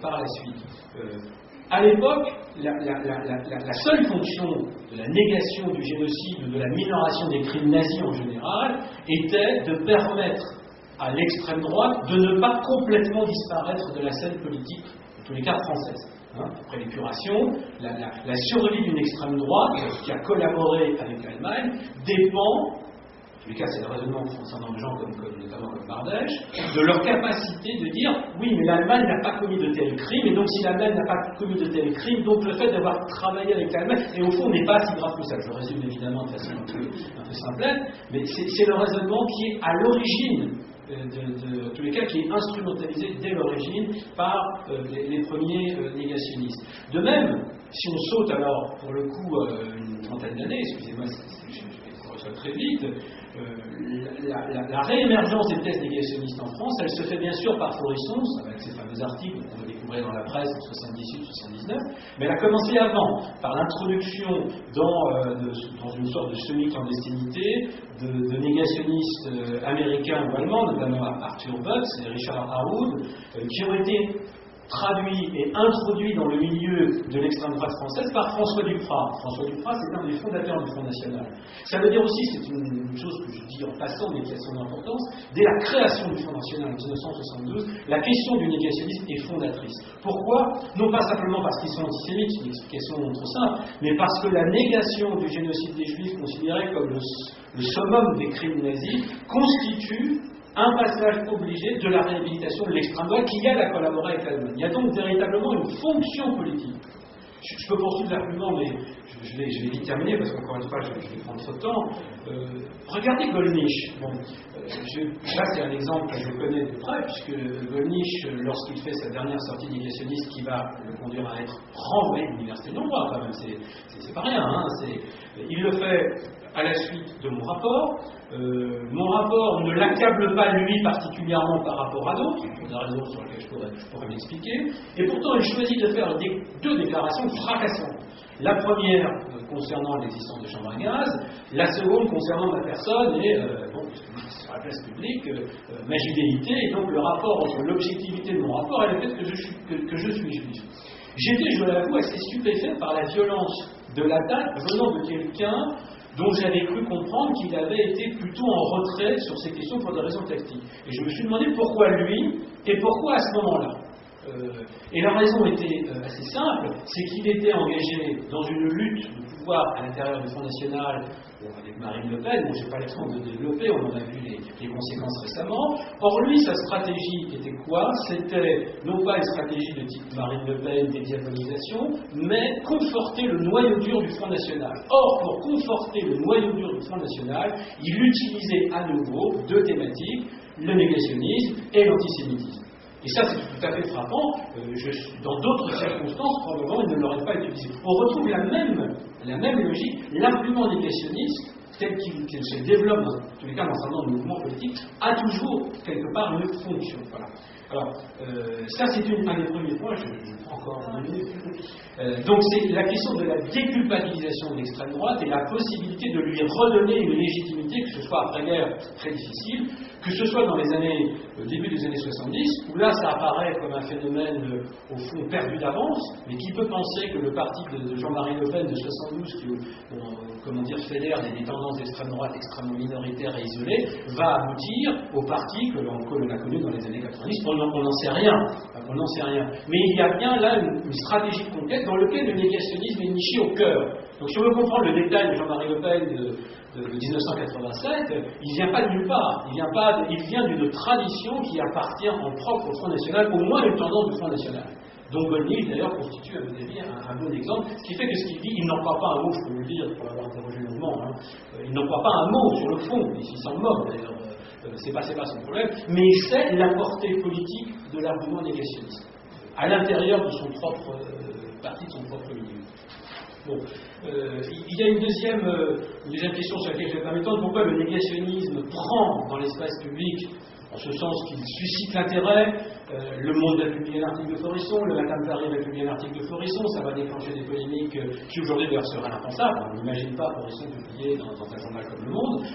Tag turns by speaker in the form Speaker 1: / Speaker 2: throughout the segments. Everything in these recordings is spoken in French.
Speaker 1: par la suite. À l'époque, la seule fonction de la négation du génocide ou de la minoration des crimes nazis en général était de permettre à l'extrême droite de ne pas complètement disparaître de la scène politique, en tous les cas française. Après l'épuration, la survie d'une extrême droite qui a collaboré avec l'Allemagne dépend, en tous les cas c'est le raisonnement concernant des gens notamment comme Bardèche, de leur capacité de dire oui mais l'Allemagne n'a pas commis de tels crimes et donc si l'Allemagne n'a pas commis de tels crimes, donc le fait d'avoir travaillé avec l'Allemagne, et au fond n'est pas si grave que ça. Je résume évidemment de façon un peu simplette, mais c'est le raisonnement qui est à l'origine en tous les cas, qui est instrumentalisé dès l'origine par les premiers négationnistes. De même, si on saute alors, pour le coup, une trentaine d'années, excusez-moi, je vais ça très vite, la réémergence des thèses négationnistes en France, elle se fait bien sûr par Florisson, avec ses fameux articles qu'on va découvrir dans la presse en 78-79, mais elle a commencé avant, par l'introduction dans une sorte de semi-clandestinité de négationnistes américains ou allemands, notamment Arthur Butz et Richard Harwood, qui ont été traduit et introduit dans le milieu de l'extrême droite française par François Duprat. François Duprat, c'est un des fondateurs du Front National. Ça veut dire aussi, c'est une chose que je dis en passant, mais qui a son importance, dès la création du Front National en 1972, la question du négationnisme est fondatrice. Pourquoi? Non pas simplement parce qu'ils sont antisémites, c'est une explication trop simple, mais parce que la négation du génocide des Juifs, considéré comme le summum des crimes nazis, constitue un passage obligé de la réhabilitation de l'extrême droite qui aide à collaborer avec l'Allemagne. Il y a donc véritablement une fonction politique. Je peux poursuivre l'argument, mais je vais vite terminer parce qu'encore une fois, je vais prendre trop de temps. Regardez Gollnisch. Bon, là, c'est un exemple que je connais de près, puisque Gollnisch, lorsqu'il fait sa dernière sortie négationniste qui va le conduire à être renvoyé de l'université de Londres, quand même, c'est pas rien. Il le fait à la suite de mon rapport. Mon rapport ne l'accable pas lui particulièrement par rapport à d'autres, pour des raisons sur lesquelles je pourrais m'expliquer, et pourtant il choisit de faire deux déclarations fracassantes. La première concernant l'existence de chambres à gaz, la seconde concernant ma personne et, sur la place publique, ma judéité, et donc le rapport entre l'objectivité de mon rapport et le fait que je suis juif. J'étais, je l'avoue, assez stupéfait par la violence de l'attaque venant de quelqu'un dont j'avais cru comprendre qu'il avait été plutôt en retrait sur ces questions pour des raisons tactiques. Et je me suis demandé pourquoi lui, et pourquoi à ce moment-là. Et la raison était assez simple, c'est qu'il était engagé dans une lutte de pouvoir à l'intérieur du Front National, avec Marine Le Pen, je n'ai pas le temps de développer, on en a vu les conséquences récemment. Or lui, sa stratégie était quoi? C'était non pas une stratégie de type Marine Le Pen, dédiabolisation, mais conforter le noyau dur du Front National. Or, pour conforter le noyau dur du Front National, il utilisait à nouveau deux thématiques, le négationnisme et l'antisémitisme. Et ça, c'est tout à fait frappant. Dans d'autres circonstances, probablement, il ne l'aurait pas utilisé. On retrouve la même logique. L'argument négationniste, tel qu'il se développe, en tous les cas dans un certain nombre de mouvements politiques, a toujours, quelque part, une fonction. Voilà. Alors, ça, c'est un des premiers points. Je prends encore 2 minutes. Donc, c'est la question de la déculpabilisation de l'extrême droite et la possibilité de lui redonner une légitimité, que ce soit après-guerre très difficile, que ce soit dans les années, début des années 70, où là ça apparaît comme un phénomène au fond perdu d'avance, mais qui peut penser que le parti de Jean-Marie Le Pen de 72, qui fédère des tendances d'extrême droite extrêmement minoritaires et isolées, va aboutir au parti que l'on a connu dans les années 90. On n'en sait rien. Mais il y a bien là une stratégie de conquête dans laquelle le négationnisme est niché au cœur. Donc si on veut comprendre le détail de Jean-Marie Le Pen de 1987, il ne vient pas de nulle part. Il vient d'une tradition qui appartient en propre au Front National, au moins une tendance du Front National. Donc Gollnisch, d'ailleurs, constitue, à mon avis, un bon exemple. Ce qui fait que ce qu'il dit, il n'en croit pas un mot, je peux vous le dire, pour l'avoir interrogé longuement, il n'en croit pas un mot sur le fond, il s'en moque d'ailleurs, c'est pas son problème, mais il sait la portée politique de l'argument négationniste, à l'intérieur de son propre parti, de son propre milieu. Bon, il y a une deuxième question sur laquelle je vais pas m'étendre. Pourquoi le négationnisme prend dans l'espace public, en ce sens qu'il suscite l'intérêt? Le Monde va publier un article de Florisson, le Matin de Paris va publier un article de Florisson, ça va déclencher des polémiques qui aujourd'hui d'ailleurs seraient impensables. On n'imagine pas Florisson publié dans un journal comme Le Monde.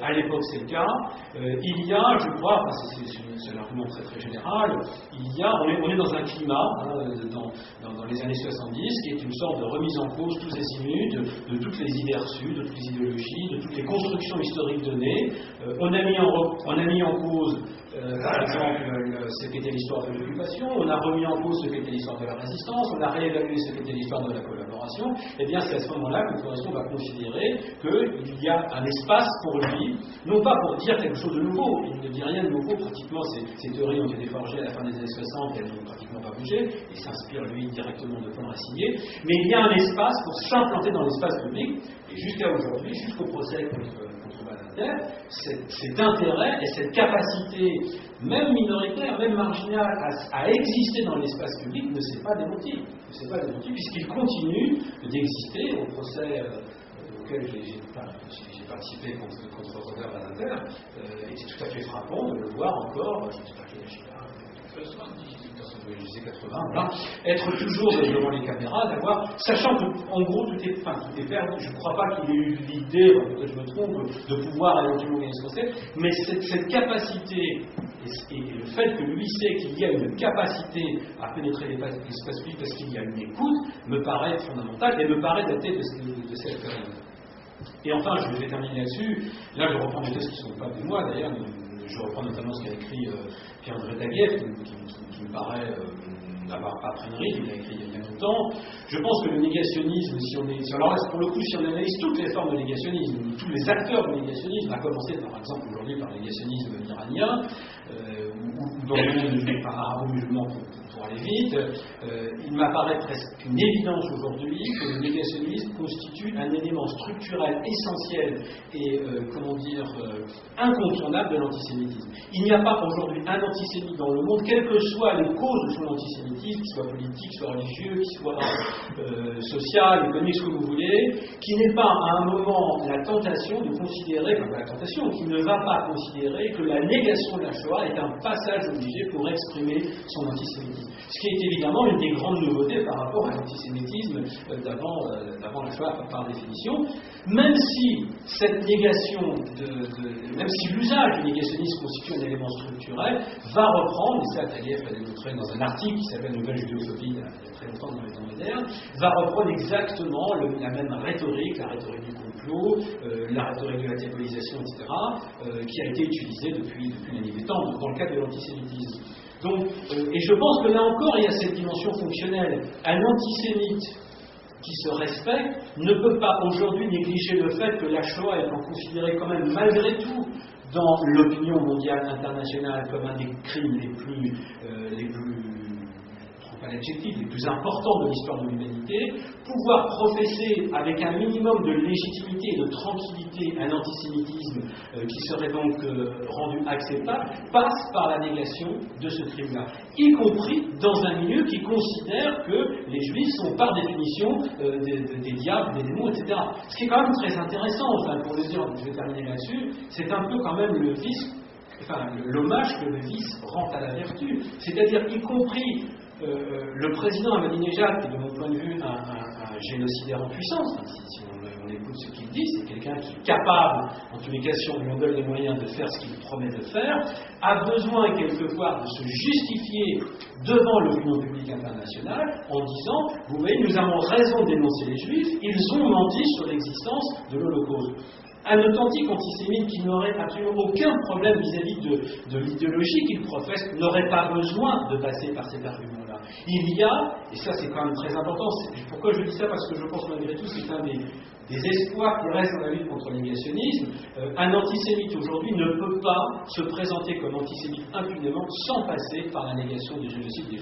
Speaker 1: À l'époque c'est le cas. Il y a, je crois, c'est un argument très très général, on est dans un climat, dans les années 70, qui est une sorte de remise en cause tous azimuts de toutes les idées reçues, de toutes les idéologies, de toutes les constructions historiques données. On a mis en cause par exemple, ce qu'était l'histoire de l'occupation, on a remis en cause ce qu'était l'histoire de la résistance, on a réévalué ce qu'était l'histoire de la collaboration. Et bien c'est à ce moment-là que Florisson va considérer qu'il y a un espace pour lui, non pas pour dire quelque chose de nouveau, il ne dit rien de nouveau, pratiquement ces théories ont été forgées à la fin des années 60, elles n'ont pratiquement pas bougé, il s'inspire lui directement de Paul Rassigné, mais il y a un espace pour s'implanter dans l'espace public, et jusqu'à aujourd'hui, jusqu'au procès contre cet intérêt et cette capacité, même minoritaire, même marginale, à exister dans l'espace public ne s'est pas démenti. Puisqu'il continue d'exister au procès auquel j'ai participé contre Robert Badinter. Et c'est tout à fait frappant de le voir encore, je ne sais pas quel âge il a, 80, voilà, être toujours devant les caméras, sachant qu'en gros tout est perdu. Je ne crois pas qu'il ait eu l'idée, peut-être je me trompe, de pouvoir éventuellement gagner ce procès, mais cette capacité et le fait que lui sait qu'il y a une capacité à pénétrer l'espace public parce qu'il y a une écoute me paraît fondamental et me paraît dater de cette période. Et enfin, je vais terminer là-dessus. Là, je reprends des textes qui ne sont pas de moi d'ailleurs. Je reprends notamment ce qu'a écrit Pierre-André Taguieff, qui me paraît n'avoir pas pris une ride, il a écrit il y a longtemps. Je pense que le négationnisme, alors là, pour le coup, si on analyse toutes les formes de négationnisme, tous les acteurs du négationnisme, à commencer par exemple aujourd'hui par le négationnisme iranien, ou dans le monde arabo-musulman pour aller vite, il m'apparaît presque une évidence aujourd'hui que le négationnisme constitue un élément structurel essentiel et, incontournable de l'antisémitisme. Il n'y a pas aujourd'hui un antisémite dans le monde, quelles que soient les causes de son antisémitisme, qu'il soit politique, soit religieux, qu'il soit social, économique, ce que vous voulez, qui n'ait pas à un moment la tentation de considérer, qui ne va pas considérer que la négation de la Shoah est un passage obligé pour exprimer son antisémitisme. Ce qui est évidemment une des grandes nouveautés par rapport à l'antisémitisme d'avant la Shoah par définition, même si cette négation, même si l'usage du négationnisme constitue un élément structurel, va reprendre, et ça Taguieff l'a démontré dans un article qui s'appelle Nouvelle judéophobie il y a très longtemps dans les temps modernes, va reprendre exactement la même rhétorique, la rhétorique du complot, la rhétorique de la diabolisation, etc., qui a été utilisée depuis la nuit des temps dans le cadre de l'antisémitisme. Donc, et je pense que là encore, il y a cette dimension fonctionnelle. Un antisémite qui se respecte ne peut pas aujourd'hui négliger le fait que la Shoah étant considérée quand même malgré tout dans l'opinion mondiale internationale comme un des crimes les plus les plus importants de l'histoire de l'humanité, pouvoir professer avec un minimum de légitimité et de tranquillité un antisémitisme qui serait donc rendu acceptable, passe par la négation de ce crime-là, y compris dans un milieu qui considère que les juifs sont par définition des diables, des démons, etc. Ce qui est quand même très intéressant, pour le dire, je vais terminer là-dessus, c'est un peu quand même l'hommage que le vice rend à la vertu, c'est-à-dire y compris le président Ahmadinejad, qui est de mon point de vue un génocidaire en puissance, si on écoute ce qu'il dit, c'est quelqu'un qui est capable, en tous les cas si on lui en donne les moyens de faire ce qu'il promet de faire, a besoin quelquefois de se justifier devant l'opinion publique internationale en disant, vous voyez, nous avons raison de dénoncer les juifs, ils ont menti sur l'existence de l'Holocauste. Un authentique antisémite qui n'aurait absolument aucun problème vis-à-vis de l'idéologie qu'il professe n'aurait pas besoin de passer par cet argument-là. Il y a, et ça c'est quand même très important, pourquoi je dis ça? Parce que je pense malgré tout c'est un des espoirs qui restent dans la lutte contre le négationnisme. Un antisémite aujourd'hui ne peut pas se présenter comme antisémite impunément sans passer par la négation du génocide des Juifs.